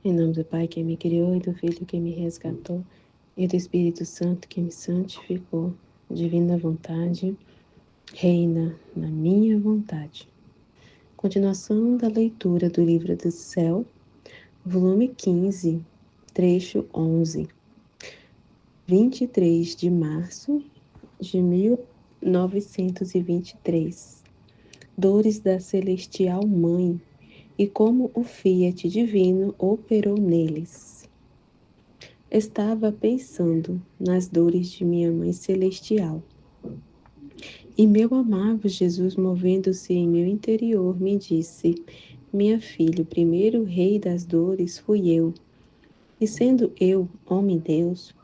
Em nome do Pai que me criou e do Filho que me resgatou e do Espírito Santo que me santificou, divina vontade, reina na minha vontade. Continuação da leitura do Livro do Céu, volume 15, trecho 11, 23 de março de 1923. Dores da Celestial Mãe e como o Fiat Divino operou neles. Estava pensando nas dores de minha Mãe Celestial. E meu amável Jesus, movendo-se em meu interior, me disse: Minha filha, o primeiro rei das dores fui eu. E sendo eu, homem-deus,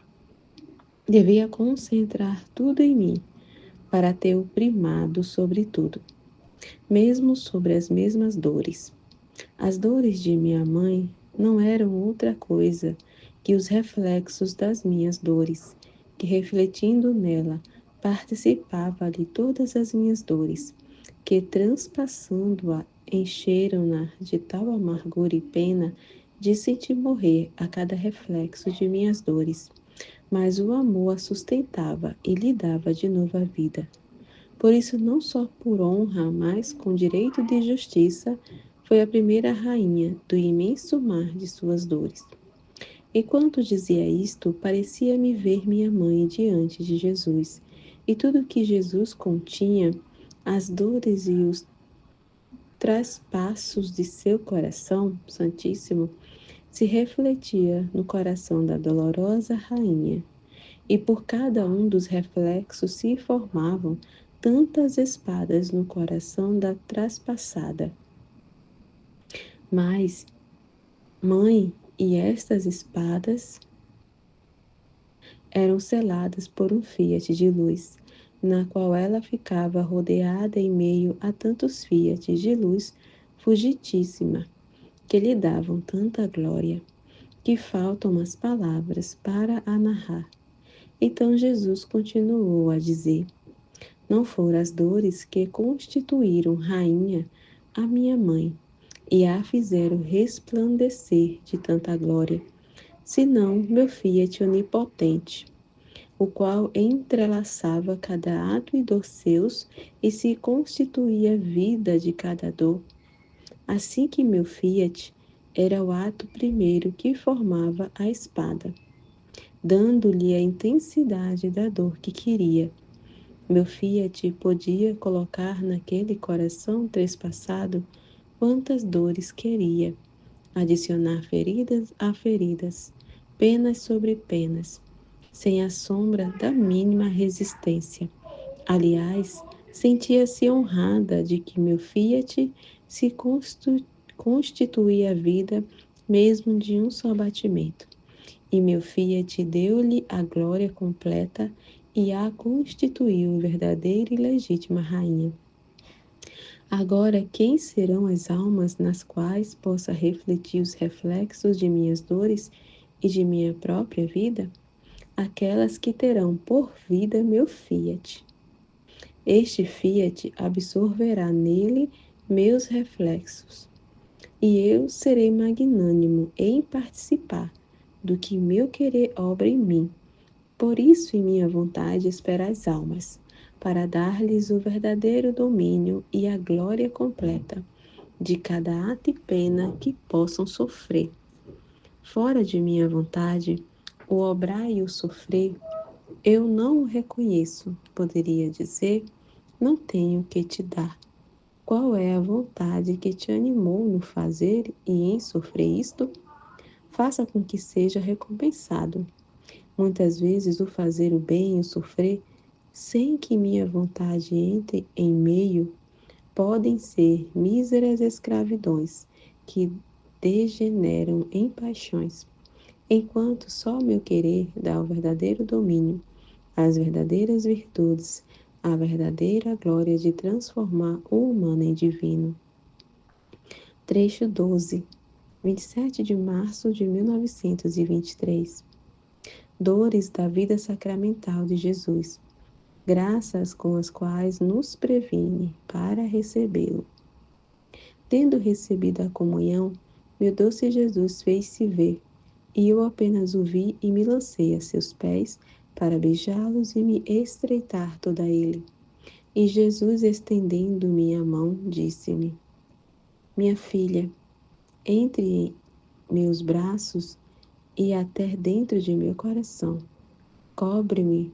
devia concentrar tudo em mim, para ter o primado sobre tudo, mesmo sobre as mesmas dores. As dores de minha mãe não eram outra coisa que os reflexos das minhas dores, que refletindo nela, participava-lhe todas as minhas dores, que transpassando-a, encheram-na de tal amargura e pena de sentir morrer a cada reflexo de minhas dores. Mas o amor a sustentava e lhe dava de novo a vida. Por isso, não só por honra, mas com direito de justiça, foi a primeira rainha do imenso mar de suas dores. Enquanto dizia isto, parecia-me ver minha mãe diante de Jesus, e tudo que Jesus continha, as dores e os traspassos de seu coração santíssimo, se refletia no coração da dolorosa rainha, e por cada um dos reflexos se formavam tantas espadas no coração da traspassada. Mas, mãe, e estas espadas eram seladas por um fiat de luz, na qual ela ficava rodeada em meio a tantos fiates de luz fugitíssima, que lhe davam tanta glória, que faltam as palavras para a narrar. Então Jesus continuou a dizer: Não foram as dores que constituíram rainha a minha mãe e a fizeram resplandecer de tanta glória, senão meu fiat onipotente, o qual entrelaçava cada ato e dor seus e se constituía vida de cada dor. Assim que meu fiat era o ato primeiro que formava a espada, dando-lhe a intensidade da dor que queria. Meu fiat podia colocar naquele coração trespassado quantas dores queria, adicionar feridas a feridas, penas sobre penas, sem a sombra da mínima resistência. Aliás, sentia-se honrada de que meu fiat se constituía a vida mesmo de um só batimento. E meu fiat deu-lhe a glória completa e a constituiu verdadeira e legítima rainha. Agora, quem serão as almas nas quais possa refletir os reflexos de minhas dores e de minha própria vida? Aquelas que terão por vida meu fiat. Este fiat absorverá nele meus reflexos, e eu serei magnânimo em participar do que meu querer obra em mim. Por isso, em minha vontade, espero as almas, para dar-lhes o verdadeiro domínio e a glória completa de cada ato e pena que possam sofrer. Fora de minha vontade, o obrar e o sofrer, eu não o reconheço, poderia dizer, não tenho que te dar. Qual é a vontade que te animou no fazer e em sofrer isto? Faça com que seja recompensado. Muitas vezes o fazer o bem e o sofrer, sem que minha vontade entre em meio, podem ser míseras escravidões que degeneram em paixões, enquanto só meu querer dá o verdadeiro domínio, as verdadeiras virtudes, a verdadeira glória de transformar o humano em divino. Trecho 12, 27 de março de 1923. Dores da vida sacramental de Jesus, graças com as quais nos previne para recebê-lo. Tendo recebido a comunhão, meu doce Jesus fez-se ver, e eu apenas o vi e me lancei a seus pés para beijá-los e me estreitar toda ele. E Jesus, estendendo-me a mão, disse-me: Minha filha, entre em meus braços e até dentro de meu coração. Cobre-me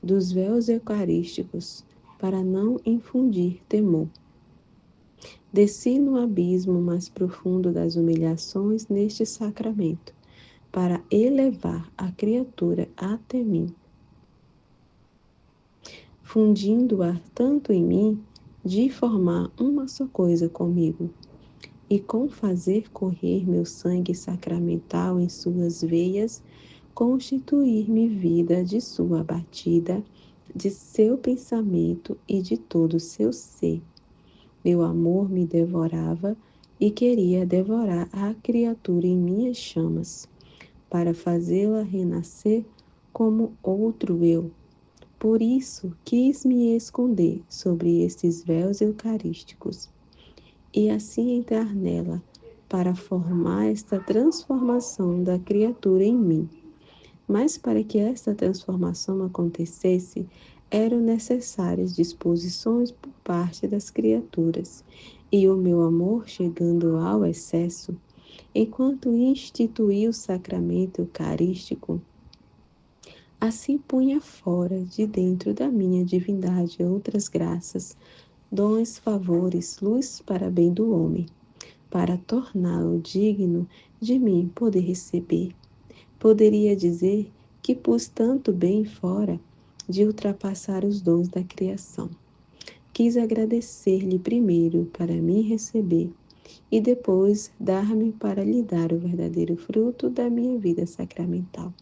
dos véus eucarísticos, para não infundir temor. Desci no abismo mais profundo das humilhações neste sacramento, para elevar a criatura até mim, fundindo-a tanto em mim, de formar uma só coisa comigo, e com fazer correr meu sangue sacramental em suas veias, constituir-me vida de sua batida, de seu pensamento e de todo o seu ser. Meu amor me devorava e queria devorar a criatura em minhas chamas, para fazê-la renascer como outro eu. Por isso quis me esconder sobre estes véus eucarísticos e assim entrar nela, para formar esta transformação da criatura em mim. Mas para que esta transformação acontecesse, eram necessárias disposições por parte das criaturas, e o meu amor, chegando ao excesso, enquanto instituí o sacramento eucarístico, assim punha fora de dentro da minha divindade outras graças, dons, favores, luz para bem do homem, para torná-lo digno de mim poder receber. Poderia dizer que pus tanto bem fora de ultrapassar os dons da criação. Quis agradecer-lhe primeiro para me receber e depois dar-me para lhe dar o verdadeiro fruto da minha vida sacramental.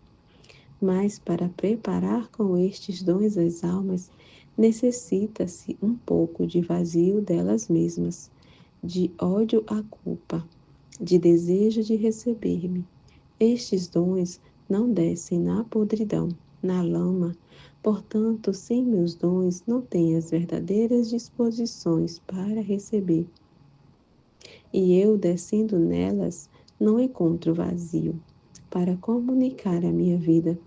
Mas para preparar com estes dons as almas, necessita-se um pouco de vazio delas mesmas, de ódio à culpa, de desejo de receber-me. Estes dons não descem na podridão, na lama, portanto, sem meus dons não tenho as verdadeiras disposições para receber. E eu, descendo nelas, não encontro vazio para comunicar a minha vida.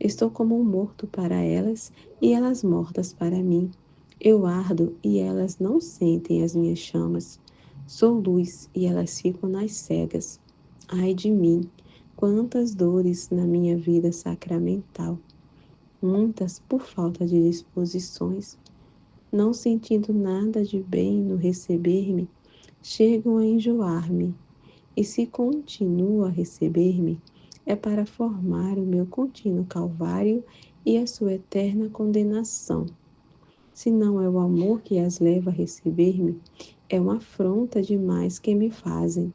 Estou como um morto para elas e elas mortas para mim. Eu ardo e elas não sentem as minhas chamas. Sou luz e elas ficam nas cegas. Ai de mim, quantas dores na minha vida sacramental, muitas por falta de disposições, não sentindo nada de bem no receber-me, chegam a enjoar-me, e se continuo a receber-me, é para formar o meu contínuo calvário e a sua eterna condenação. Se não é o amor que as leva a receber-me, é uma afronta demais que me fazem,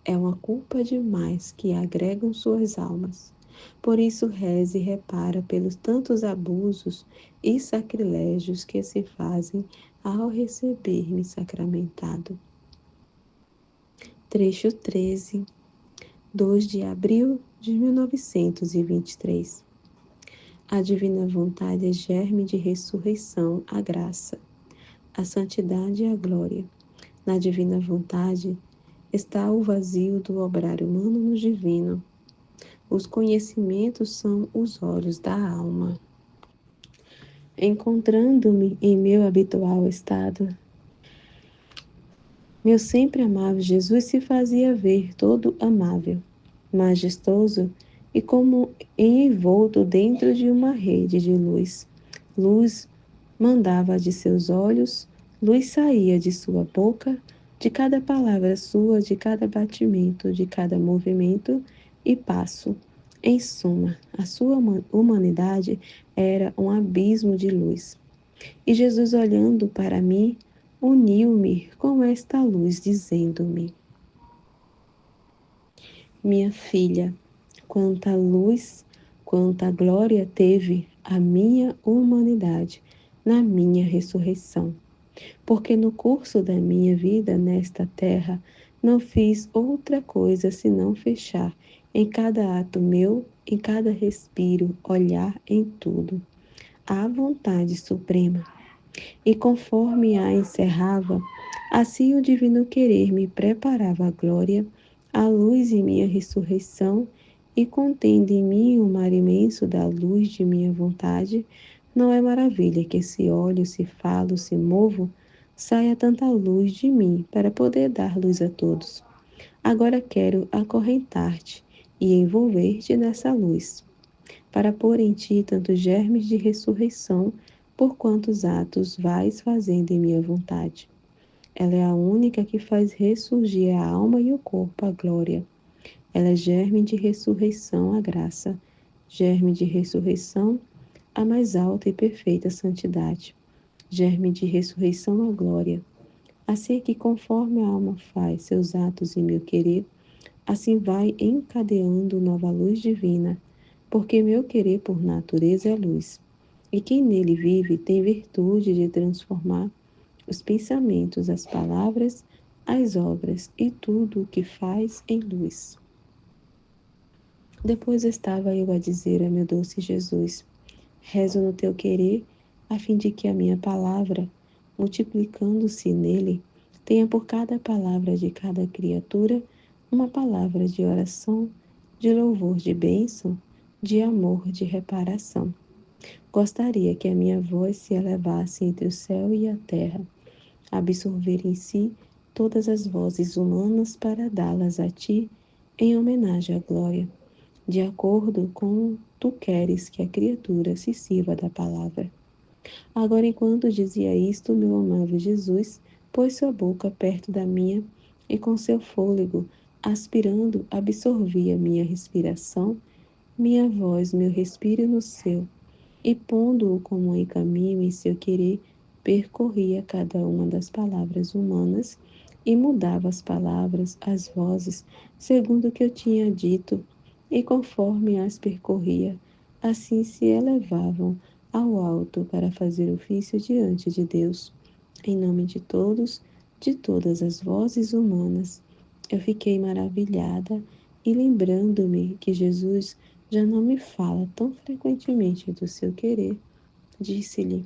é uma culpa demais que agregam suas almas. Por isso reze e repara pelos tantos abusos e sacrilégios que se fazem ao receber-me sacramentado. Trecho 13, 2 de abril de 1923. A divina vontade é germe de ressurreição, a graça, a santidade e a glória. Na divina vontade está o vazio do obrar humano no divino. Os conhecimentos são os olhos da alma. Encontrando-me em meu habitual estado, meu sempre amável Jesus se fazia ver todo amável, majestoso e como envolto dentro de uma rede de luz. Luz mandava de seus olhos, luz saía de sua boca, de cada palavra sua, de cada batimento, de cada movimento e passo. Em suma, a sua humanidade era um abismo de luz. E Jesus, olhando para mim, uniu-me com esta luz, dizendo-me: Minha filha, quanta luz, quanta glória teve a minha humanidade na minha ressurreição. Porque no curso da minha vida nesta terra não fiz outra coisa senão fechar em cada ato meu, em cada respiro, olhar em tudo a vontade suprema. E conforme a encerrava, assim o divino querer me preparava a glória, a luz em minha ressurreição, e contendo em mim o mar imenso da luz de minha vontade, não é maravilha que se olho, se falo, se movo, saia tanta luz de mim para poder dar luz a todos. Agora quero acorrentar-te e envolver-te nessa luz, para pôr em ti tantos germes de ressurreição, por quantos atos vais fazendo em minha vontade. Ela é a única que faz ressurgir a alma e o corpo à glória. Ela é germe de ressurreição à graça, germe de ressurreição à mais alta e perfeita santidade, germe de ressurreição à glória. Assim que conforme a alma faz seus atos em meu querer, assim vai encadeando nova luz divina, porque meu querer por natureza é luz, e quem nele vive tem virtude de transformar os pensamentos, as palavras, as obras e tudo o que faz em luz. Depois estava eu a dizer a meu doce Jesus: rezo no teu querer, a fim de que a minha palavra, multiplicando-se nele, tenha por cada palavra de cada criatura uma palavra de oração, de louvor, de bênção, de amor, de reparação. Gostaria que a minha voz se elevasse entre o céu e a terra, absorver em si todas as vozes humanas para dá-las a ti em homenagem à glória, de acordo com tu queres que a criatura se sirva da palavra. Agora, enquanto dizia isto, meu amável Jesus pôs sua boca perto da minha e com seu fôlego, aspirando, absorvia minha respiração, minha voz, meu respiro no seu, e pondo-o como em caminho em seu querer, percorria cada uma das palavras humanas e mudava as palavras, as vozes, segundo o que eu tinha dito, e conforme as percorria, assim se elevavam ao alto para fazer ofício diante de Deus. Em nome de todos, de todas as vozes humanas, eu fiquei maravilhada e lembrando-me que Jesus já não me fala tão frequentemente do seu querer, disse-lhe: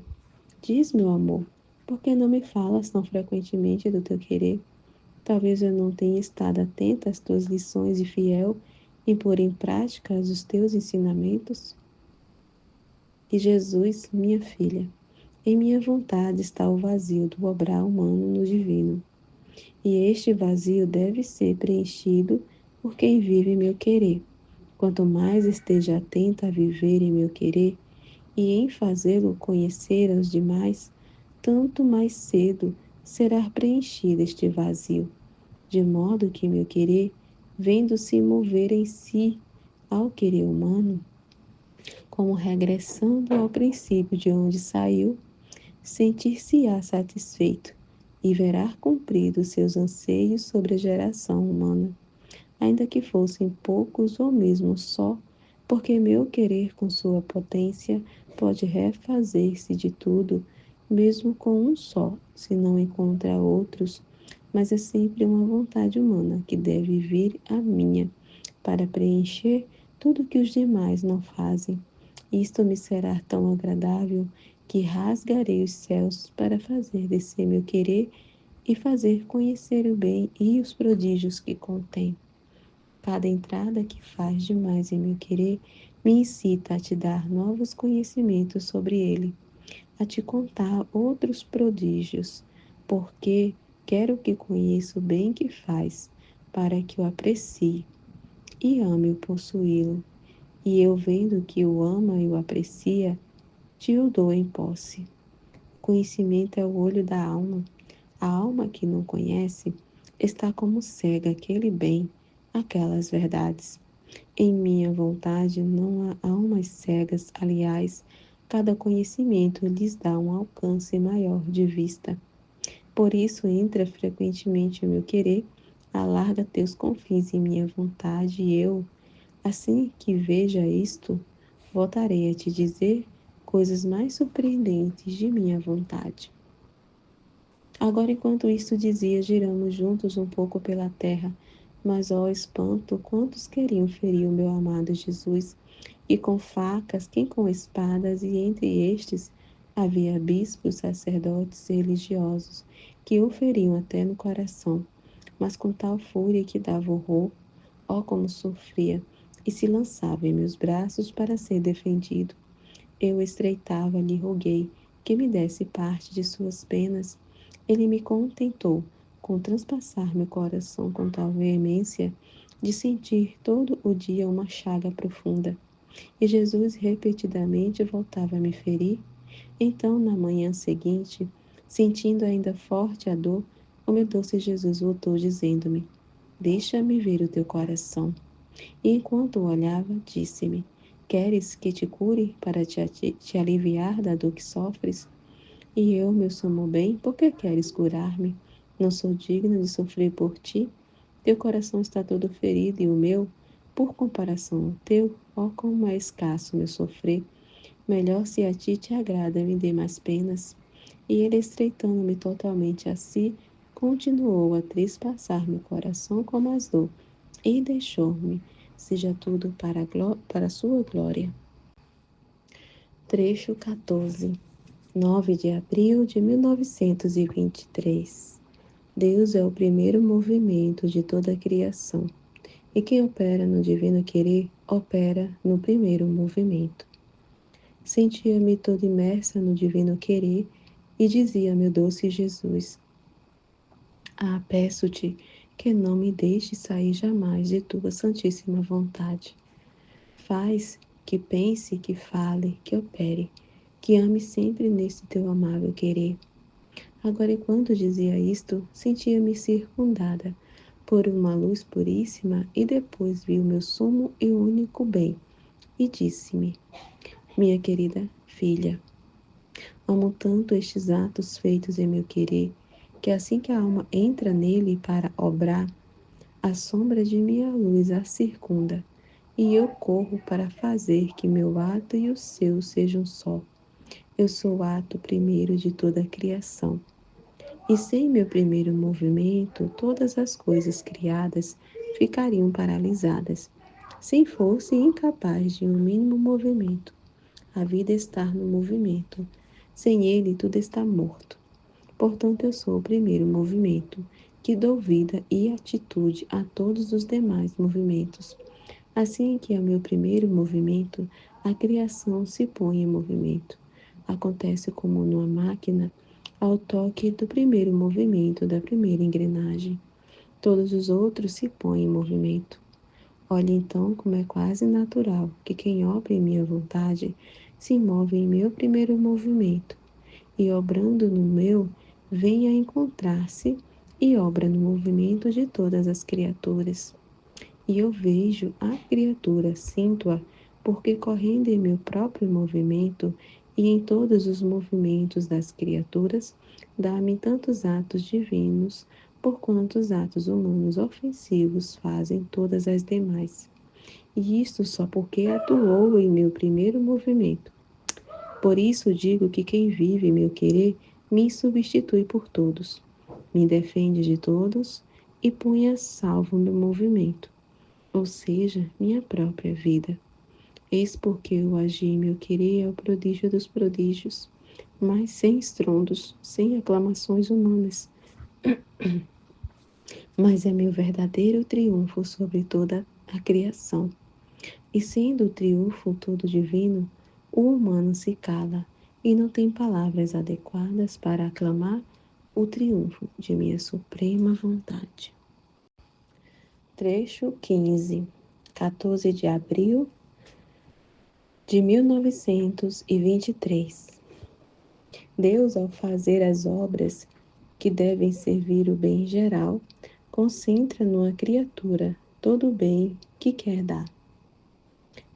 diz, meu amor, por que não me falas tão frequentemente do teu querer? Talvez eu não tenha estado atenta às tuas lições e fiel em pôr em prática os teus ensinamentos? E Jesus, minha filha, em minha vontade está o vazio do obrar humano no divino. E este vazio deve ser preenchido por quem vive meu querer. Quanto mais esteja atento a viver em meu querer e em fazê-lo conhecer aos demais, tanto mais cedo será preenchido este vazio, de modo que meu querer, vendo-se mover em si ao querer humano, como regressando ao princípio de onde saiu, sentir-se-á satisfeito e verá cumpridos seus anseios sobre a geração humana, ainda que fossem poucos ou mesmo só, porque meu querer com sua potência pode refazer-se de tudo, mesmo com um só, se não encontra outros, mas é sempre uma vontade humana que deve vir a minha, para preencher tudo que os demais não fazem. Isto me será tão agradável que rasgarei os céus para fazer descer meu querer e fazer conhecer o bem e os prodígios que contém. Cada entrada que faz demais em meu querer me incita a te dar novos conhecimentos sobre ele, a te contar outros prodígios, porque quero que conheça o bem que faz, para que o aprecie e ame o possuí-lo. E eu, vendo que o ama e o aprecia, te o dou em posse. Conhecimento é o olho da alma. A alma que não conhece está como cega àquele bem, aquelas verdades. Em minha vontade não há almas cegas, aliás, cada conhecimento lhes dá um alcance maior de vista. Por isso entra frequentemente o meu querer, alarga teus confins em minha vontade, e eu, assim que veja isto, voltarei a te dizer coisas mais surpreendentes de minha vontade. Agora, enquanto isto dizia, giramos juntos um pouco pela terra, mas, ó espanto, quantos queriam ferir o meu amado Jesus, e com facas, quem com espadas, e entre estes havia bispos, sacerdotes e religiosos, que o feriam até no coração. mas com tal fúria que dava horror, ó como sofria, e se lançava em meus braços para ser defendido. Eu estreitava, lhe roguei que me desse parte de suas penas. Ele me contentou com transpassar meu coração com tal veemência, de sentir todo o dia uma chaga profunda. E Jesus repetidamente voltava a me ferir. Então, na manhã seguinte, sentindo ainda forte a dor, o meu doce Jesus voltou dizendo-me: Deixa-me ver o teu coração. E enquanto o olhava, disse-me: Queres que te cure para te aliviar da dor que sofres? E eu, meu sumo bem, por que queres curar-me? Não sou digna de sofrer por ti? Teu coração está todo ferido e o meu, por comparação ao teu, ó como é escasso meu sofrer. Melhor se a ti te agrada me dê mais penas. E ele, estreitando-me totalmente a si, continuou a trespassar meu coração como as dor, e deixou-me, seja tudo para a sua glória. Trecho 14, 9 de abril de 1923. Deus é o primeiro movimento de toda a criação, e quem opera no divino querer, opera no primeiro movimento. Sentia-me toda imersa no divino querer e dizia meu doce Jesus: Ah, peço-te que não me deixes sair jamais de tua santíssima vontade. Faz que pense, que fale, que opere, que ame sempre nesse teu amável querer. Agora, enquanto dizia isto, sentia-me circundada por uma luz puríssima e depois vi o meu sumo e único bem e disse-me: Minha querida filha, amo tanto estes atos feitos em meu querer, que assim que a alma entra nele para obrar, a sombra de minha luz a circunda, e eu corro para fazer que meu ato e o seu sejam só. Eu sou o ato primeiro de toda a criação. E sem meu primeiro movimento, todas as coisas criadas ficariam paralisadas, sem força e incapaz de um mínimo movimento. A vida está no movimento. Sem ele, tudo está morto. Portanto, eu sou o primeiro movimento, que dou vida e atitude a todos os demais movimentos. Assim que é o meu primeiro movimento, a criação se põe em movimento. Acontece como numa máquina, ao toque do primeiro movimento da primeira engrenagem. Todos os outros se põem em movimento. Olhe então como é quase natural que quem obra em minha vontade se move em meu primeiro movimento, e obrando no meu, venha encontrar-se e obra no movimento de todas as criaturas. E eu vejo a criatura, sinto-a, porque correndo em meu próprio movimento e em todos os movimentos das criaturas, dá-me tantos atos divinos, por quantos atos humanos ofensivos fazem todas as demais. E isto só porque atuou em meu primeiro movimento. Por isso digo que quem vive meu querer me substitui por todos, me defende de todos e põe a salvo meu movimento, ou seja, minha própria vida. Eis porque o agir meu querer é o prodígio dos prodígios, mas sem estrondos, sem aclamações humanas, mas é meu verdadeiro triunfo sobre toda a criação. E sendo o triunfo todo divino, o humano se cala e não tem palavras adequadas para aclamar o triunfo de minha suprema vontade. Trecho 15, 14 de abril de 1923. Deus, ao fazer as obras que devem servir o bem geral, concentra numa criatura todo o bem que quer dar.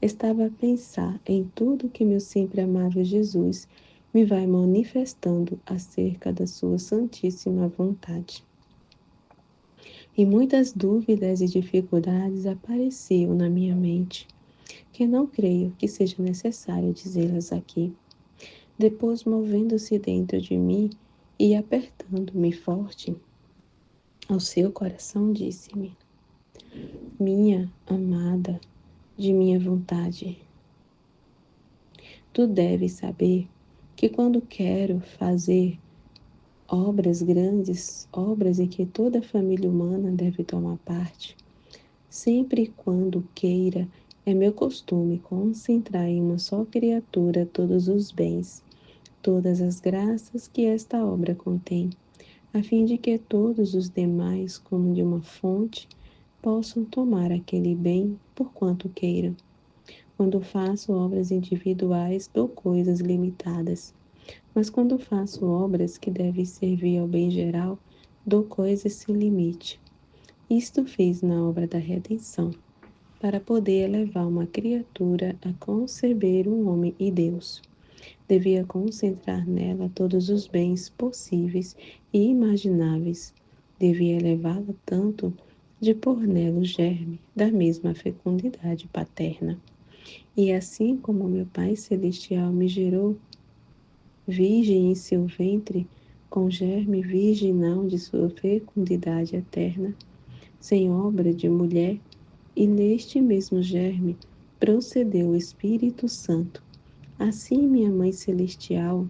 Estava a pensar em tudo que meu sempre amável Jesus me vai manifestando acerca da sua santíssima vontade. E muitas dúvidas e dificuldades apareciam na minha mente, que não creio que seja necessário dizê-las aqui. Depois, movendo-se dentro de mim e apertando-me forte ao seu coração, disse-me: Minha amada, de minha vontade, tu deves saber que quando quero fazer obras grandes, obras em que toda a família humana deve tomar parte. Sempre e quando queira, é meu costume concentrar em uma só criatura todos os bens, todas as graças que esta obra contém, a fim de que todos os demais, como de uma fonte, possam tomar aquele bem por quanto queiram. Quando faço obras individuais, dou coisas limitadas, mas quando faço obras que devem servir ao bem geral, dou coisas sem limite. Isto fiz na obra da redenção, para poder elevar uma criatura a conceber um homem e Deus. Devia concentrar nela todos os bens possíveis e imagináveis. Devia elevá-la tanto de pôr nela o germe da mesma fecundidade paterna. E assim como meu Pai Celestial me gerou virgem em seu ventre, com germe virginal de sua fecundidade eterna, sem obra de mulher, e neste mesmo germe procedeu o Espírito Santo. Assim, minha Mãe Celestial,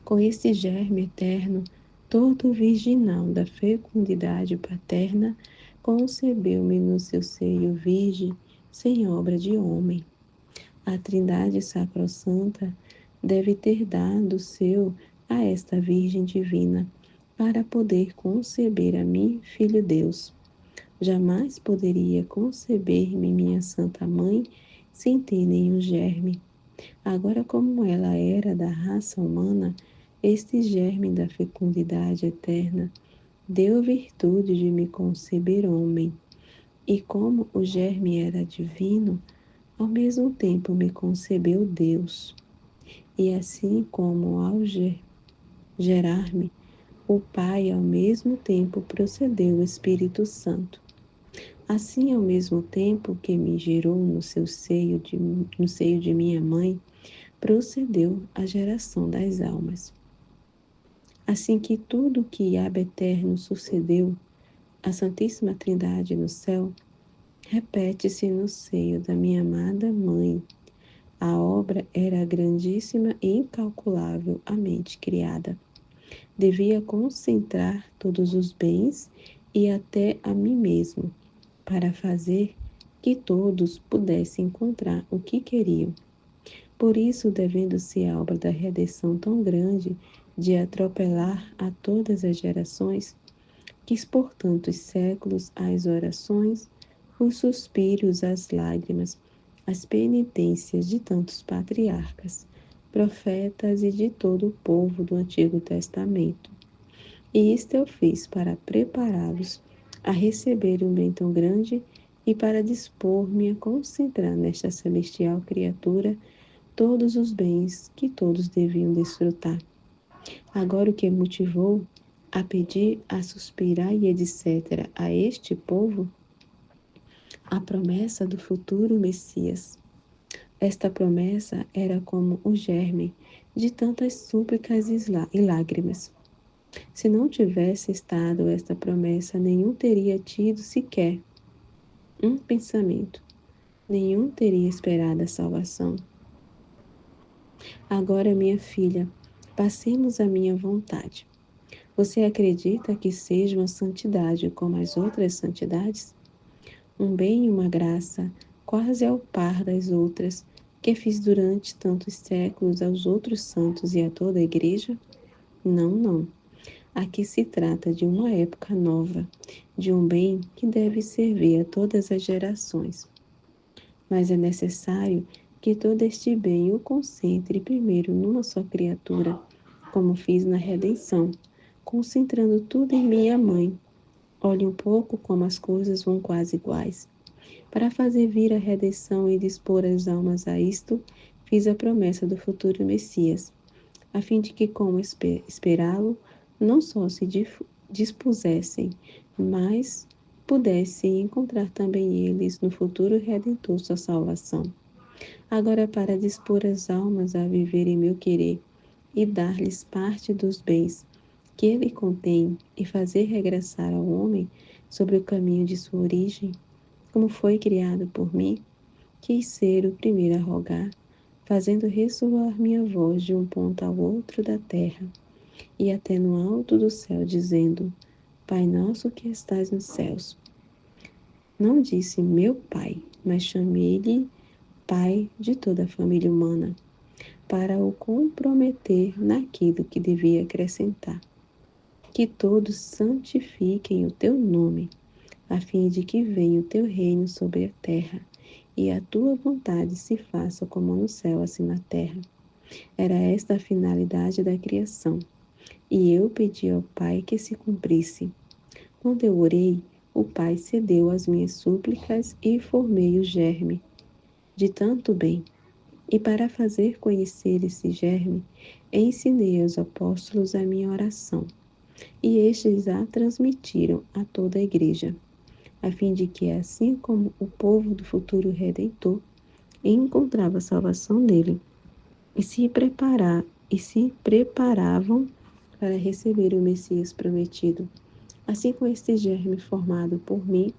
com esse germe eterno, todo virginal da fecundidade paterna, concebeu-me no seu seio virgem, sem obra de homem. A Trindade Sacrossanta deve ter dado o seu a esta Virgem Divina, para poder conceber a mim, Filho Deus. Jamais poderia conceber-me minha Santa Mãe sem ter nenhum germe. Agora, como ela era da raça humana, este germe da fecundidade eterna deu virtude de me conceber homem. E como o germe era divino, ao mesmo tempo me concebeu Deus. E assim como ao gerar-me, o Pai ao mesmo tempo procedeu o Espírito Santo. Assim, ao mesmo tempo que me gerou no seio de minha mãe, procedeu a geração das almas. Assim que tudo que ab eterno sucedeu à Santíssima Trindade no céu, repete-se no seio da minha amada Mãe. A obra era grandíssima e incalculável a mente criada. Devia concentrar todos os bens e até a mim mesmo, para fazer que todos pudessem encontrar o que queriam. Por isso, devendo-se a obra da redenção tão grande de atropelar a todas as gerações, quis por tantos séculos as orações, os suspiros, as lágrimas, as penitências de tantos patriarcas, profetas e de todo o povo do Antigo Testamento. E isto eu fiz para prepará-los a receber um bem tão grande e para dispor-me a concentrar nesta celestial criatura todos os bens que todos deviam desfrutar. Agora o que motivou a pedir, a suspirar e etc. a este povo? A promessa do futuro Messias. Esta promessa era como o germe de tantas súplicas e lágrimas. Se não tivesse estado esta promessa, nenhum teria tido sequer um pensamento, nenhum teria esperado a salvação. Agora, minha filha, passemos à minha vontade. Você acredita que seja uma santidade como as outras santidades? Um bem e uma graça quase ao par das outras, que fiz durante tantos séculos aos outros santos e a toda a igreja? Não, não. Aqui se trata de uma época nova, de um bem que deve servir a todas as gerações. Mas é necessário que todo este bem o concentre primeiro numa só criatura, como fiz na redenção, concentrando tudo em minha mãe. Olhe um pouco como as coisas vão quase iguais. Para fazer vir a redenção e dispor as almas a isto, fiz a promessa do futuro Messias, a fim de que, como esperá-lo, não só se dispusessem, mas pudessem encontrar também eles no futuro Redentor sua salvação. Agora, para dispor as almas a viver em meu querer e dar-lhes parte dos bens que ele contém e fazer regressar ao homem sobre o caminho de sua origem, como foi criado por mim, quis ser o primeiro a rogar, fazendo ressoar minha voz de um ponto ao outro da terra. e até no alto do céu, dizendo: Pai nosso que estás nos céus. Não disse meu Pai, mas chamei-lhe Pai de toda a família humana, para o comprometer naquilo que devia acrescentar. Que todos santifiquem o teu nome, a fim de que venha o teu reino sobre a terra, e a tua vontade se faça como no céu, assim na terra. Era esta a finalidade da criação, e eu pedi ao Pai que se cumprisse. Quando eu orei, o Pai cedeu às minhas súplicas e formei o germe de tanto bem. E para fazer conhecer esse germe, ensinei aos apóstolos a minha oração, e estes a transmitiram a toda a igreja, a fim de que, assim como o povo do futuro Redentor encontrava a salvação nele, e se preparavam para receber o Messias prometido. Assim, com este germe formado por mim,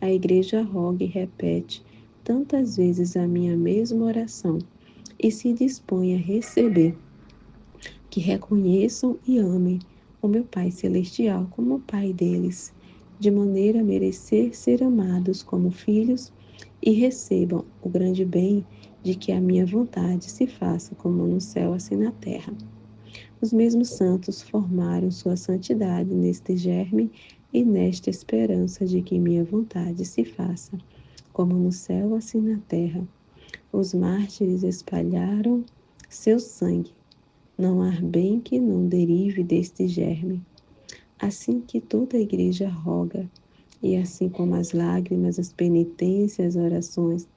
a igreja roga e repete tantas vezes a minha mesma oração e se dispõe a receber, que reconheçam e amem o meu Pai Celestial como o Pai deles, de maneira a merecer ser amados como filhos e recebam o grande bem de que a minha vontade se faça como no céu, assim na terra. Os mesmos santos formaram sua santidade neste germe e nesta esperança de que minha vontade se faça, como no céu, assim na terra. Os mártires espalharam seu sangue. Não há bem que não derive deste germe. Assim que toda a igreja roga, e assim como as lágrimas, as penitências, as orações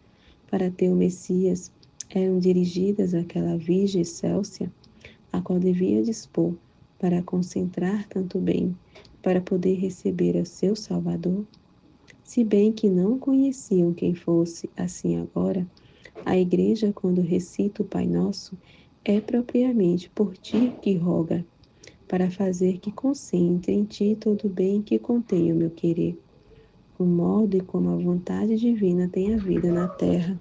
para ter o Messias eram dirigidas àquela Virgem Célcia, a qual devia dispor para concentrar tanto bem, para poder receber o seu Salvador, se bem que não conheciam quem fosse, assim agora, a igreja, quando recita o Pai Nosso, é propriamente por ti que roga, para fazer que concentre em ti todo o bem que contém o meu querer, o modo e como a vontade divina tem a vida na terra,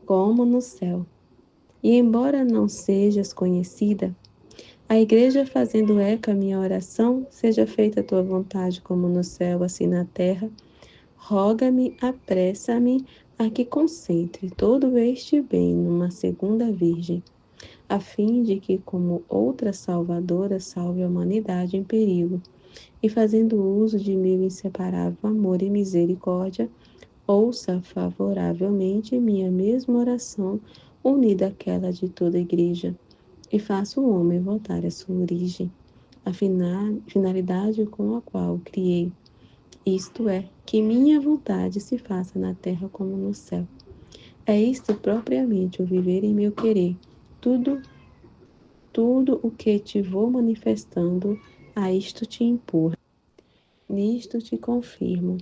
como no céu. E embora não sejas conhecida, a igreja, fazendo eco à minha oração, seja feita a tua vontade, como no céu, assim na terra, roga-me, apressa-me a que concentre todo este bem numa segunda Virgem, a fim de que, como outra Salvadora, salve a humanidade em perigo, e fazendo uso de meu inseparável amor e misericórdia, ouça favoravelmente minha mesma oração, unida àquela de toda a Igreja, e faça o homem voltar à sua origem, a finalidade com a qual o criei, isto é, que minha vontade se faça na terra como no céu. É isto propriamente o viver em meu querer. Tudo o que te vou manifestando, a isto te empurra. Nisto te confirmo.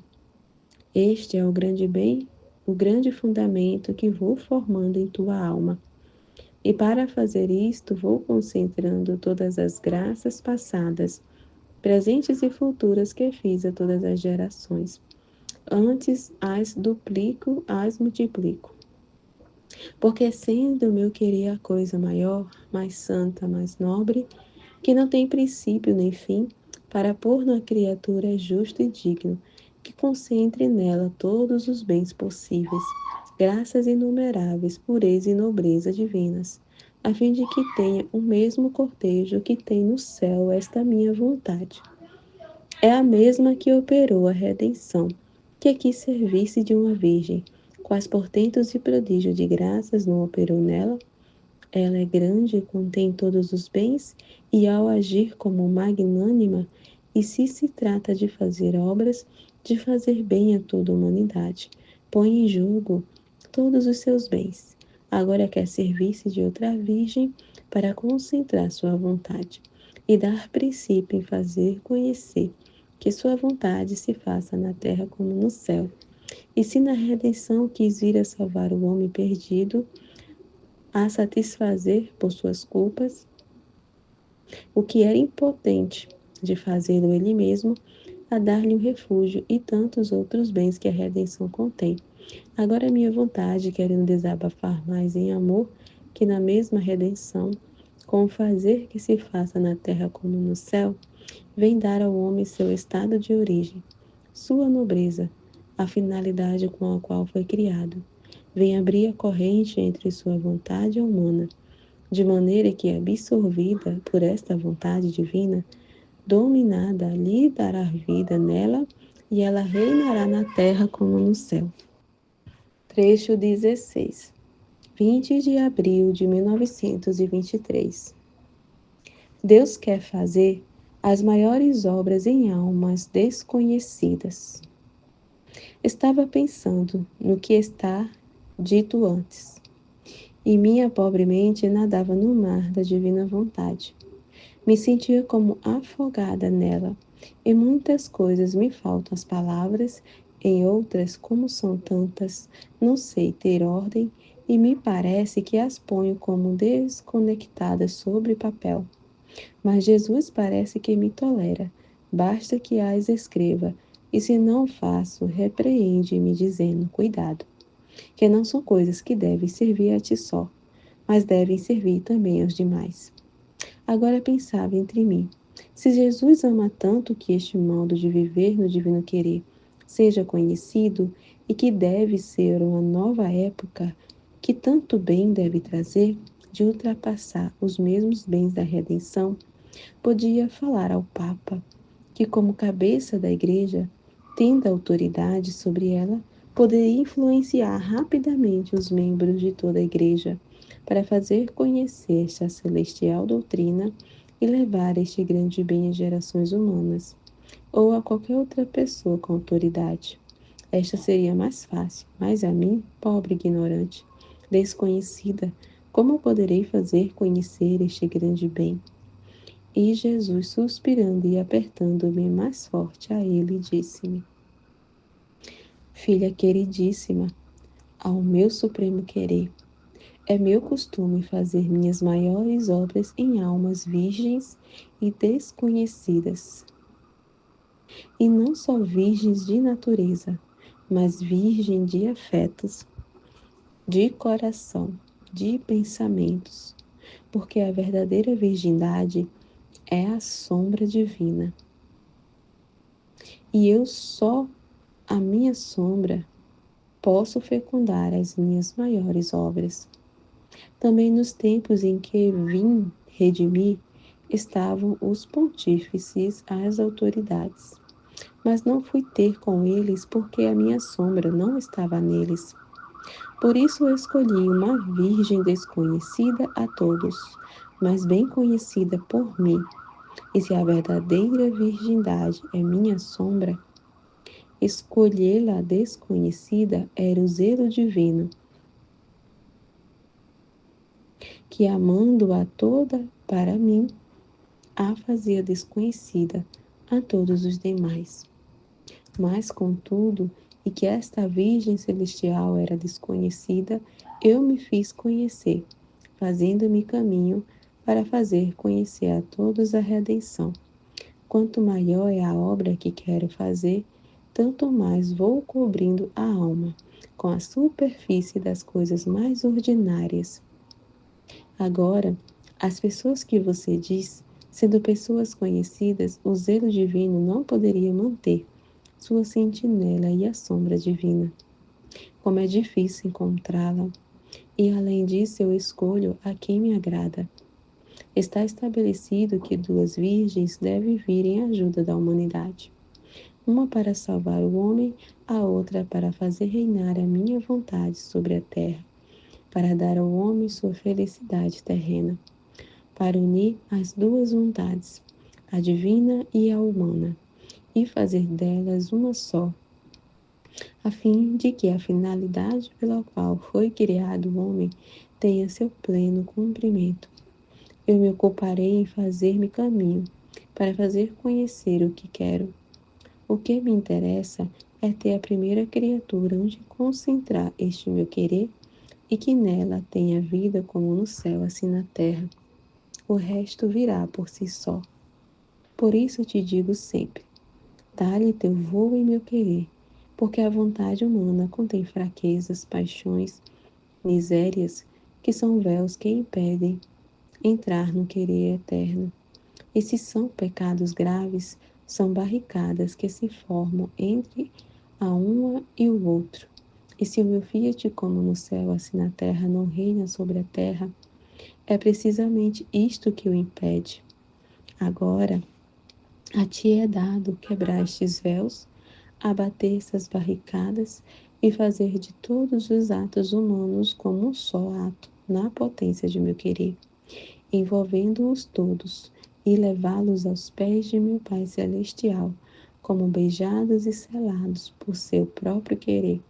Este é o grande bem, o grande fundamento que vou formando em tua alma. E para fazer isto, vou concentrando todas as graças passadas, presentes e futuras que fiz a todas as gerações. Antes as duplico, as multiplico. Porque sendo o meu querer a coisa maior, mais santa, mais nobre, que não tem princípio nem fim, para pôr na criatura é justo e digno, que concentre nela todos os bens possíveis, graças inumeráveis, pureza e nobreza divinas, a fim de que tenha o mesmo cortejo que tem no céu esta minha vontade. É a mesma que operou a redenção, que aqui servisse de uma virgem, quais portentos e prodígio de graças não operou nela? Ela é grande e contém todos os bens, e ao agir como magnânima, e se trata de fazer obras, de fazer bem a toda a humanidade, põe em jogo todos os seus bens. Agora quer servir-se de outra virgem para concentrar sua vontade e dar princípio em fazer conhecer que sua vontade se faça na terra como no céu. E se na redenção quis vir a salvar o homem perdido, a satisfazer por suas culpas, o que era impotente de fazê-lo ele mesmo, a dar-lhe um refúgio e tantos outros bens que a redenção contém. Agora minha vontade, querendo desabafar mais em amor, que na mesma redenção, com o fazer que se faça na terra como no céu, vem dar ao homem seu estado de origem, sua nobreza, a finalidade com a qual foi criado. Vem abrir a corrente entre sua vontade humana, de maneira que, absorvida por esta vontade divina, dominada, lhe dará vida nela e ela reinará na terra como no céu. Trecho 16. 20 de abril de 1923. Deus quer fazer as maiores obras em almas desconhecidas. Estava pensando no que está dito antes, e minha pobre mente nadava no mar da divina vontade. Me sentia como afogada nela. Em muitas coisas me faltam as palavras, em outras, como são tantas, não sei ter ordem e me parece que as ponho como desconectadas sobre papel. Mas Jesus parece que me tolera. Basta que as escreva, e se não faço, repreende-me dizendo: cuidado, que não são coisas que devem servir a ti só, mas devem servir também aos demais. Agora pensava entre mim: se Jesus ama tanto que este modo de viver no divino querer seja conhecido e que deve ser uma nova época que tanto bem deve trazer, de ultrapassar os mesmos bens da redenção, podia falar ao Papa, que, como cabeça da Igreja, tendo autoridade sobre ela, poderia influenciar rapidamente os membros de toda a Igreja para fazer conhecer esta celestial doutrina e levar este grande bem às gerações humanas, ou a qualquer outra pessoa com autoridade. Esta seria mais fácil, mas a mim, pobre ignorante, desconhecida, como poderei fazer conhecer este grande bem? E Jesus, suspirando e apertando-me mais forte a ele, disse-me: filha queridíssima, ao meu supremo querer, é meu costume fazer minhas maiores obras em almas virgens e desconhecidas. E não só virgens de natureza, mas virgem de afetos, de coração, de pensamentos, porque a verdadeira virgindade é a sombra divina. E eu só, a minha sombra, posso fecundar as minhas maiores obras. Também nos tempos em que vim redimir, estavam os pontífices as autoridades. Mas não fui ter com eles porque a minha sombra não estava neles. Por isso eu escolhi uma virgem desconhecida a todos, mas bem conhecida por mim. E se a verdadeira virgindade é minha sombra, escolhê-la desconhecida era o zelo divino, que amando-a toda para mim, a fazia desconhecida a todos os demais. Mas, contudo, e que esta Virgem Celestial era desconhecida, eu me fiz conhecer, fazendo-me caminho para fazer conhecer a todos a redenção. Quanto maior é a obra que quero fazer, tanto mais vou cobrindo a alma com a superfície das coisas mais ordinárias. Agora, as pessoas que você diz, sendo pessoas conhecidas, o zelo divino não poderia manter sua sentinela e a sombra divina. Como é difícil encontrá-la, e além disso eu escolho a quem me agrada. Está estabelecido que duas virgens devem vir em ajuda da humanidade. Uma para salvar o homem, a outra para fazer reinar a minha vontade sobre a terra, para dar ao homem sua felicidade terrena, para unir as duas vontades, a divina e a humana, e fazer delas uma só, a fim de que a finalidade pela qual foi criado o homem tenha seu pleno cumprimento. Eu me ocuparei em fazer-me caminho, para fazer conhecer o que quero. O que me interessa é ter a primeira criatura onde concentrar este meu querer e que nela tenha vida como no céu, assim na terra. O resto virá por si só. Por isso te digo sempre: dá-lhe teu voo em meu querer, porque a vontade humana contém fraquezas, paixões, misérias, que são véus que impedem entrar no querer eterno. E se são pecados graves, são barricadas que se formam entre a uma e o outro. E se o meu fiat, como no céu, assim na terra, não reina sobre a terra, é precisamente isto que o impede. Agora, a ti é dado quebrar estes véus, abater essas barricadas e fazer de todos os atos humanos como um só ato, na potência de meu querer, envolvendo-os todos e levá-los aos pés de meu Pai Celestial, como beijados e selados por seu próprio querer.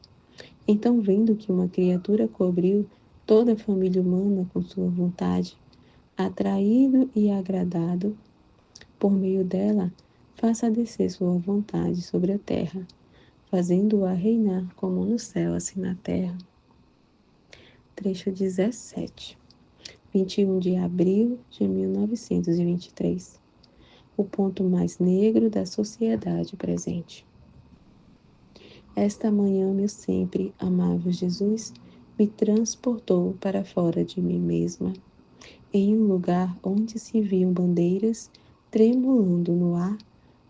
Então, vendo que uma criatura cobriu toda a família humana com sua vontade, atraído e agradado, por meio dela, faça descer sua vontade sobre a terra, fazendo-a reinar como no céu, assim na terra. Trecho 17. 21 de abril de 1923. O ponto mais negro da sociedade presente. Esta manhã, meu sempre amável Jesus me transportou para fora de mim mesma, em um lugar onde se viam bandeiras tremulando no ar,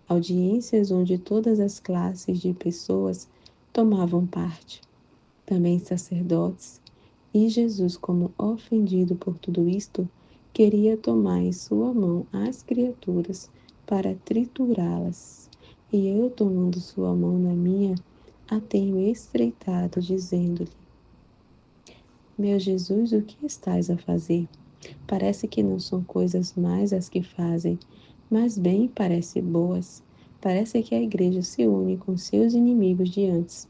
audiências onde todas as classes de pessoas tomavam parte, também sacerdotes, e Jesus, como ofendido por tudo isto, queria tomar em sua mão as criaturas para triturá-las. E eu, tomando sua mão na minha, a tenho estreitado, dizendo-lhe: Meu Jesus, o que estás a fazer? Parece que não são coisas mais as que fazem, mas bem parece boas. Parece que a igreja se une com seus inimigos de antes,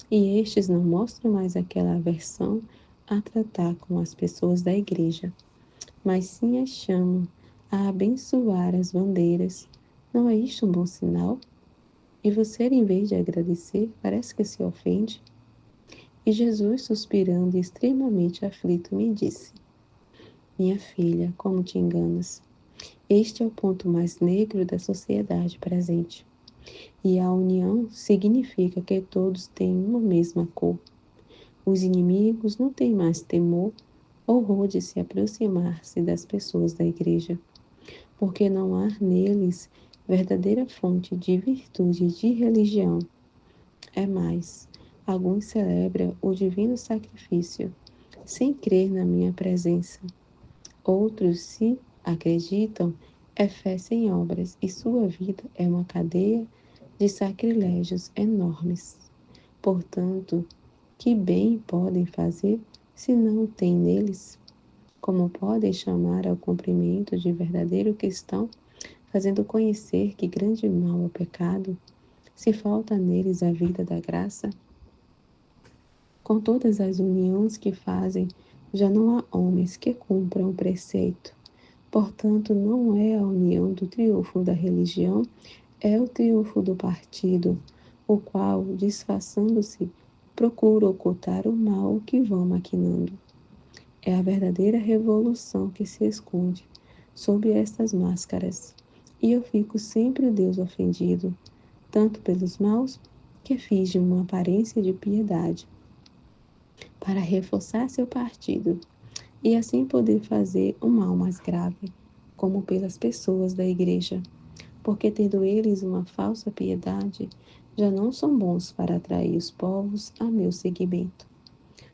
e estes não mostram mais aquela aversão a tratar com as pessoas da igreja, mas sim as chamam a abençoar as bandeiras. Não é isto um bom sinal? E você, em vez de agradecer, parece que se ofende. E Jesus, suspirando e extremamente aflito, me disse: Minha filha, como te enganas? Este é o ponto mais negro da sociedade presente. E a união significa que todos têm uma mesma cor. Os inimigos não têm mais temor ou horror de se aproximar-se das pessoas da igreja, porque não há neles verdadeira fonte de virtude e de religião. É mais, alguns celebram o divino sacrifício, sem crer na minha presença. Outros, se acreditam, é fé sem obras, e sua vida é uma cadeia de sacrilégios enormes. Portanto, que bem podem fazer se não têm neles? Como podem chamar ao cumprimento de verdadeiro cristão, fazendo conhecer que grande mal é o pecado, se falta neles a vida da graça? Com todas as uniões que fazem, já não há homens que cumpram o preceito. Portanto, não é a união do triunfo da religião, é o triunfo do partido, o qual, disfarçando-se, procura ocultar o mal que vão maquinando. É a verdadeira revolução que se esconde sob estas máscaras. E eu fico sempre o Deus ofendido, tanto pelos maus que fingem uma aparência de piedade, para reforçar seu partido, e assim poder fazer o mal mais grave, como pelas pessoas da igreja, porque tendo eles uma falsa piedade, já não são bons para atrair os povos a meu seguimento.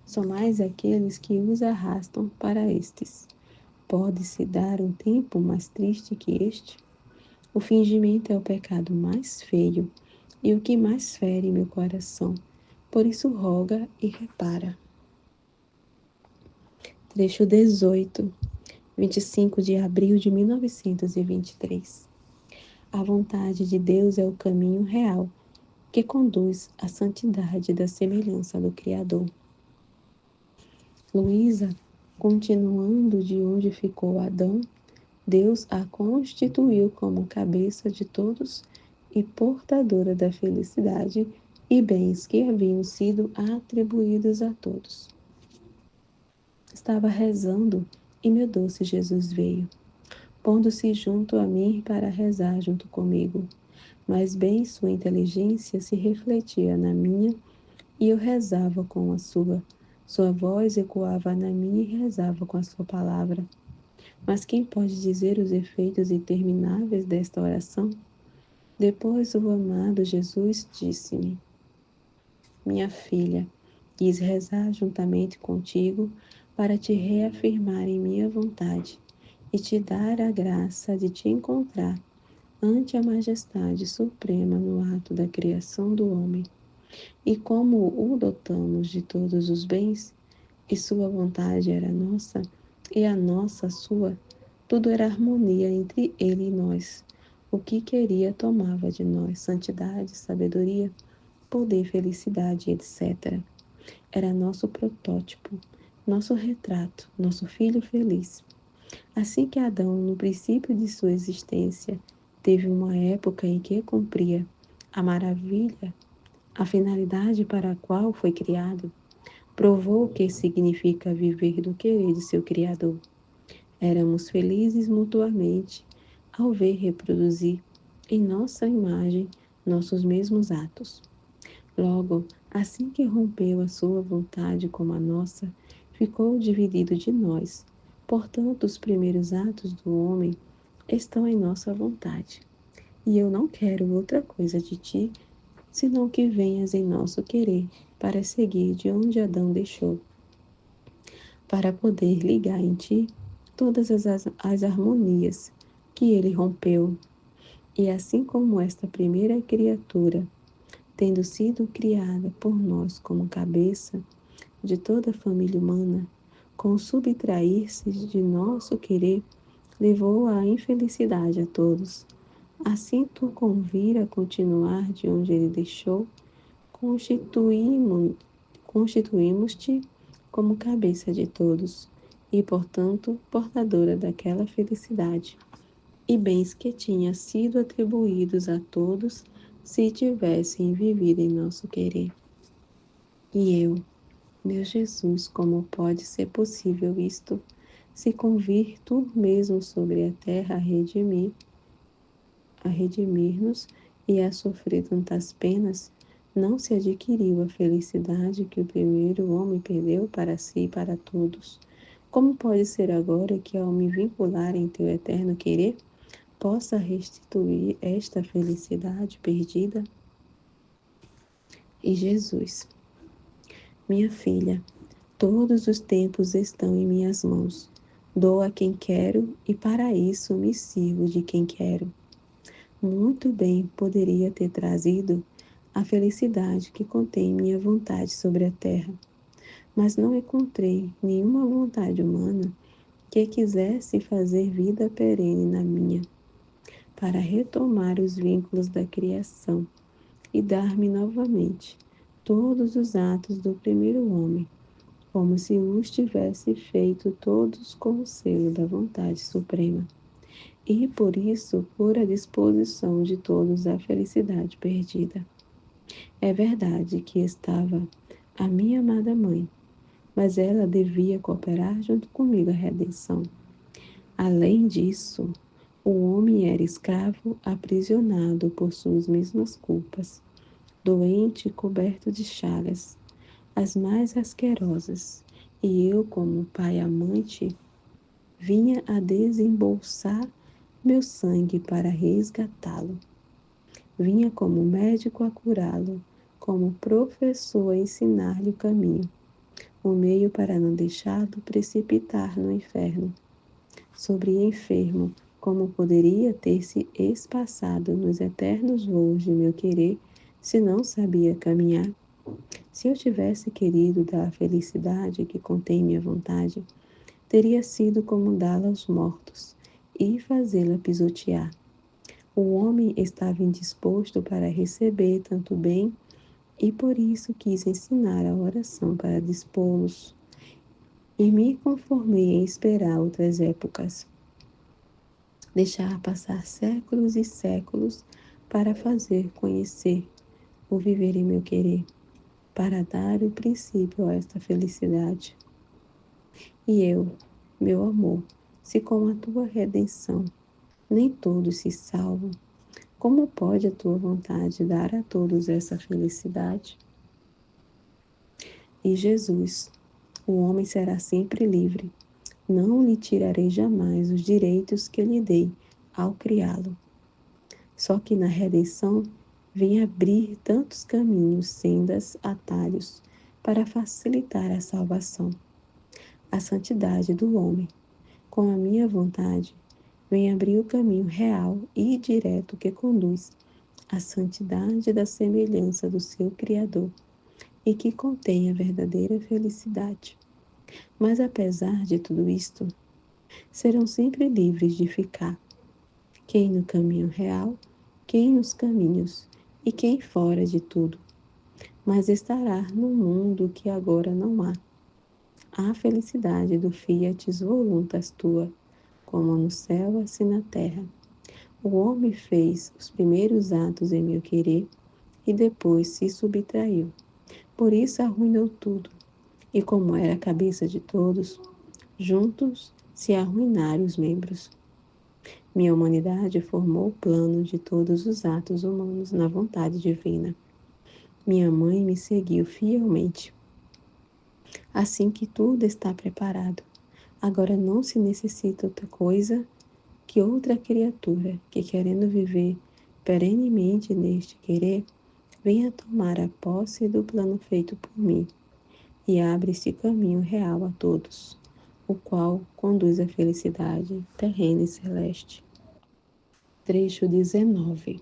São mais aqueles que os arrastam para estes. Pode-se dar um tempo mais triste que este? O fingimento é o pecado mais feio e o que mais fere meu coração. Por isso roga e repara. Trecho 18, 25 de abril de 1923. A vontade de Deus é o caminho real que conduz à santidade da semelhança do Criador. Luísa, continuando de onde ficou Adão, Deus a constituiu como cabeça de todos e portadora da felicidade e bens que haviam sido atribuídos a todos. Estava rezando e meu doce Jesus veio, pondo-se junto a mim para rezar junto comigo. Mas bem sua inteligência se refletia na minha e eu rezava com a sua. Sua voz ecoava na minha e rezava com a sua palavra. Mas quem pode dizer os efeitos intermináveis desta oração? Depois o amado Jesus disse-me: Minha filha, quis rezar juntamente contigo para te reafirmar em minha vontade e te dar a graça de te encontrar ante a majestade suprema no ato da criação do homem. E como o dotamos de todos os bens, e sua vontade era nossa, e a nossa sua, tudo era harmonia entre ele e nós. O que queria tomava de nós santidade, sabedoria, poder, felicidade, etc. Era nosso protótipo, nosso retrato, nosso filho feliz. Assim que Adão, no princípio de sua existência, teve uma época em que cumpria a maravilha, a finalidade para a qual foi criado, provou o que significa viver do querer de seu Criador. Éramos felizes mutuamente ao ver reproduzir em nossa imagem nossos mesmos atos. Logo, assim que rompeu a sua vontade como a nossa, ficou dividido de nós. Portanto, os primeiros atos do homem estão em nossa vontade. E eu não quero outra coisa de ti, senão que venhas em nosso querer, para seguir de onde Adão deixou, para poder ligar em ti todas as harmonias que ele rompeu. E assim como esta primeira criatura, tendo sido criada por nós como cabeça de toda a família humana, com subtrair-se de nosso querer, levou à infelicidade a todos. Assim tu convira a continuar de onde ele deixou, constituímos-te como cabeça de todos, e, portanto, portadora daquela felicidade e bens que tinham sido atribuídos a todos se tivessem vivido em nosso querer. E eu, meu Jesus, como pode ser possível isto? Se convir tu mesmo sobre a terra a redimir-nos e a sofrer tantas penas, não se adquiriu a felicidade que o primeiro homem perdeu para si e para todos. Como pode ser agora que, ao me vincular em teu eterno querer, possa restituir esta felicidade perdida? E Jesus, minha filha, todos os tempos estão em minhas mãos. Dou a quem quero e para isso me sirvo de quem quero. Muito bem poderia ter trazido a felicidade que contém minha vontade sobre a terra, mas não encontrei nenhuma vontade humana que quisesse fazer vida perene na minha, para retomar os vínculos da criação e dar-me novamente todos os atos do primeiro homem, como se os tivesse feito todos com o selo da vontade suprema, e por isso pôr à disposição de todos a felicidade perdida. É verdade que estava a minha amada mãe, mas ela devia cooperar junto comigo à redenção. Além disso, o homem era escravo aprisionado por suas mesmas culpas, doente e coberto de chagas, as mais asquerosas, e eu, como pai amante, vinha a desembolsar meu sangue para resgatá-lo. Vinha como médico a curá-lo, como professor a ensinar-lhe o caminho, o meio para não deixá-lo precipitar no inferno. Sobre enfermo, como poderia ter se espaçado nos eternos voos de meu querer, se não sabia caminhar? Se eu tivesse querido dar a felicidade que contém minha vontade, teria sido como dá-la aos mortos e fazê-la pisotear. O homem estava indisposto para receber tanto bem e por isso quis ensinar a oração para dispô-los. E me conformei em esperar outras épocas, deixar passar séculos e séculos para fazer conhecer o viver em meu querer, para dar o princípio a esta felicidade. E eu, meu amor, se com a tua redenção nem todos se salvam, como pode a tua vontade dar a todos essa felicidade? E Jesus, o homem será sempre livre, não lhe tirarei jamais os direitos que lhe dei ao criá-lo. Só que na redenção vem abrir tantos caminhos, sendas, atalhos, para facilitar a salvação. A santidade do homem, com a minha vontade, vem abrir o caminho real e direto que conduz à santidade da semelhança do seu Criador e que contém a verdadeira felicidade. Mas apesar de tudo isto, serão sempre livres de ficar, quem no caminho real, quem nos caminhos e quem fora de tudo, mas estará no mundo que agora não há. A felicidade do fiat voluntas tua, como no céu, assim na terra. O homem fez os primeiros atos em meu querer e depois se subtraiu. Por isso arruinou tudo. E como era a cabeça de todos, juntos se arruinaram os membros. Minha humanidade formou o plano de todos os atos humanos na vontade divina. Minha mãe me seguiu fielmente. Assim que tudo está preparado, agora não se necessita outra coisa que outra criatura que, querendo viver perenemente neste querer, venha tomar a posse do plano feito por mim e abre-se caminho real a todos, o qual conduz à felicidade terrena e celeste. Trecho 19.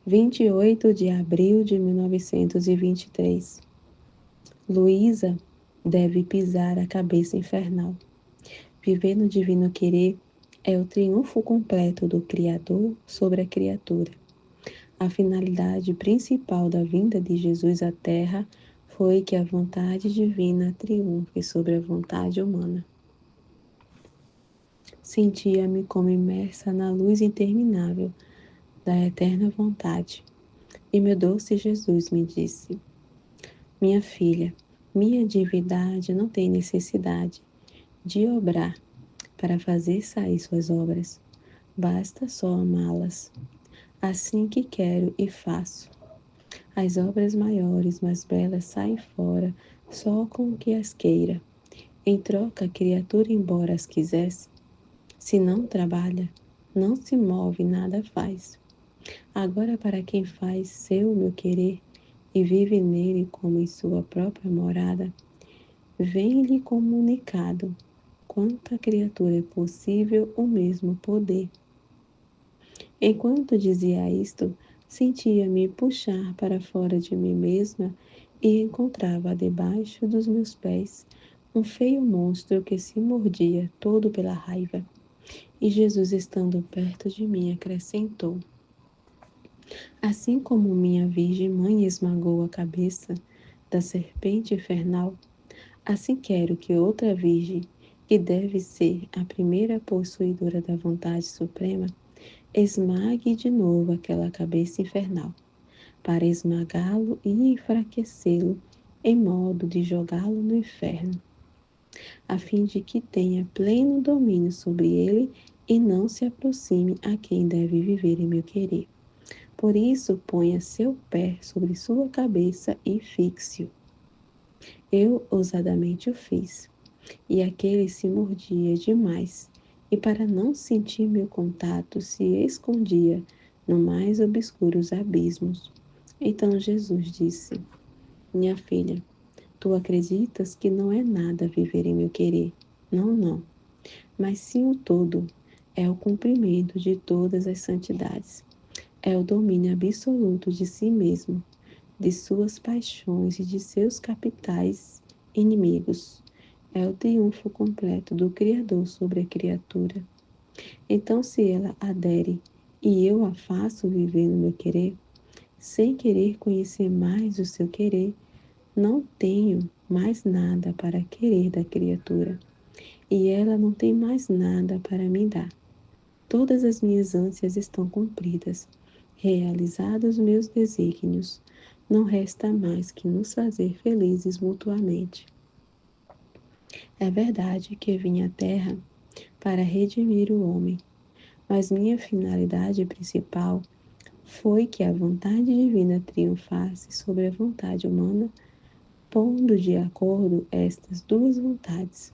28 de abril de 1923. Luísa deve pisar a cabeça infernal. Viver no divino querer é o triunfo completo do Criador sobre a criatura. A finalidade principal da vinda de Jesus à Terra foi que a vontade divina triunfe sobre a vontade humana. Sentia-me como imersa na luz interminável da eterna vontade. E meu doce Jesus me disse: minha filha, minha divindade não tem necessidade de obrar para fazer sair suas obras. Basta só amá-las. Assim que quero e faço. As obras maiores, mais belas, saem fora só com o que as queira. Em troca, a criatura, embora as quisesse, se não trabalha, não se move, nada faz. Agora, para quem faz seu meu querer e vive nele como em sua própria morada, vem-lhe comunicado, quanto à criatura é possível o mesmo poder. Enquanto dizia isto, sentia-me puxar para fora de mim mesma e encontrava debaixo dos meus pés um feio monstro que se mordia todo pela raiva. E Jesus, estando perto de mim, acrescentou: assim como minha Virgem Mãe esmagou a cabeça da serpente infernal, assim quero que outra Virgem, que deve ser a primeira possuidora da vontade suprema, esmague de novo aquela cabeça infernal, para esmagá-lo e enfraquecê-lo, em modo de jogá-lo no inferno, a fim de que tenha pleno domínio sobre ele e não se aproxime a quem deve viver em meu querer. Por isso, ponha seu pé sobre sua cabeça e fixe-o. Eu ousadamente o fiz, e aquele se mordia demais, e para não sentir meu contato se escondia no mais obscuros abismos. Então Jesus disse: minha filha, tu acreditas que não é nada viver em meu querer? Não, não. Mas sim o todo, é o cumprimento de todas as santidades. É o domínio absoluto de si mesmo, de suas paixões e de seus capitais inimigos. É o triunfo completo do Criador sobre a criatura. Então, se ela adere e eu a faço viver no meu querer, sem querer conhecer mais o seu querer, não tenho mais nada para querer da criatura, e ela não tem mais nada para me dar. Todas as minhas ânsias estão cumpridas, realizados meus desígnios. Não resta mais que nos fazer felizes mutuamente. É verdade que vim à Terra para redimir o homem, mas minha finalidade principal foi que a vontade divina triunfasse sobre a vontade humana, pondo de acordo estas duas vontades,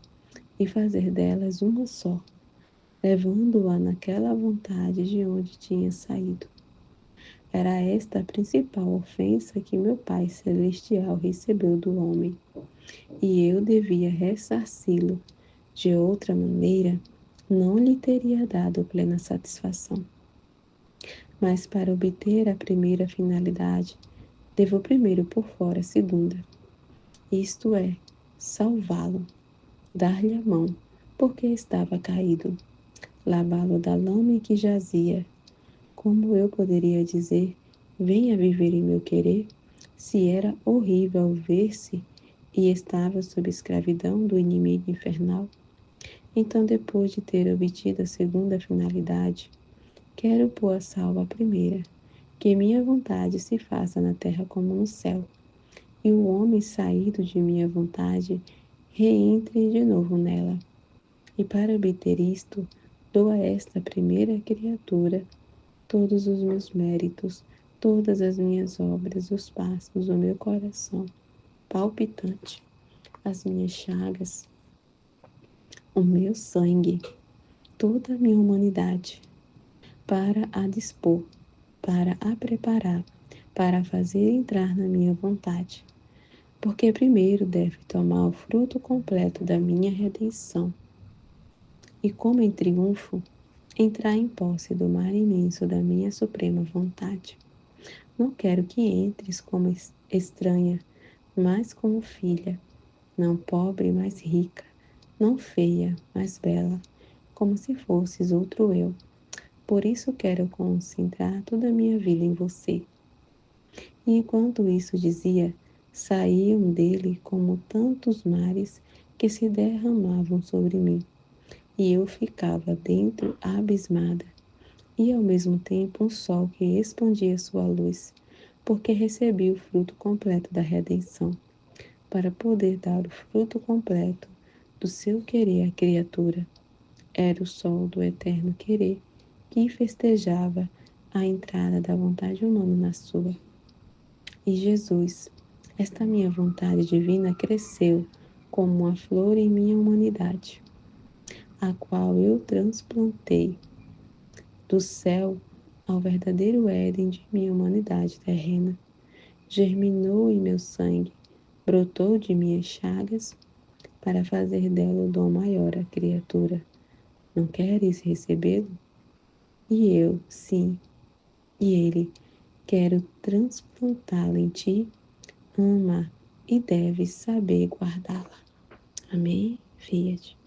e fazer delas uma só, levando-a naquela vontade de onde tinha saído. Era esta a principal ofensa que meu Pai Celestial recebeu do homem, e eu devia ressarci-lo. De outra maneira, não lhe teria dado plena satisfação. Mas para obter a primeira finalidade, devo primeiro por fora a segunda, isto é, salvá-lo, dar-lhe a mão, porque estava caído, lavá-lo da lama em que jazia. Como eu poderia dizer, venha viver em meu querer, se era horrível ver-se e estava sob escravidão do inimigo infernal? Então, depois de ter obtido a segunda finalidade, quero pôr a salvo a primeira, que minha vontade se faça na terra como no céu, e o homem saído de minha vontade reentre de novo nela. E para obter isto, dou a esta primeira criatura todos os meus méritos, todas as minhas obras, os passos do meu coração palpitante, as minhas chagas, o meu sangue, toda a minha humanidade, para a dispor, para a preparar, para fazer entrar na minha vontade. Porque primeiro deve tomar o fruto completo da minha redenção, e como em triunfo, entrar em posse do mar imenso da minha suprema vontade. Não quero que entres como estranha, mas como filha, não pobre, mas rica, não feia, mas bela, como se fosses outro eu. Por isso quero concentrar toda a minha vida em você. E enquanto isso dizia, saíam dele como tantos mares que se derramavam sobre mim, e eu ficava dentro abismada, e ao mesmo tempo um sol que expandia sua luz, porque recebi o fruto completo da redenção, para poder dar o fruto completo do seu querer à criatura. Era o sol do eterno querer que festejava a entrada da vontade humana na sua. E Jesus, esta minha vontade divina cresceu como uma flor em minha humanidade, a qual eu transplantei do céu ao verdadeiro Éden de minha humanidade terrena. Germinou em meu sangue, brotou de minhas chagas, para fazer dela o dom maior à criatura. Não queres recebê-lo? E eu, sim, e ele, quero transplantá-la em ti, ama e deves saber guardá-la. Amém? Fiat.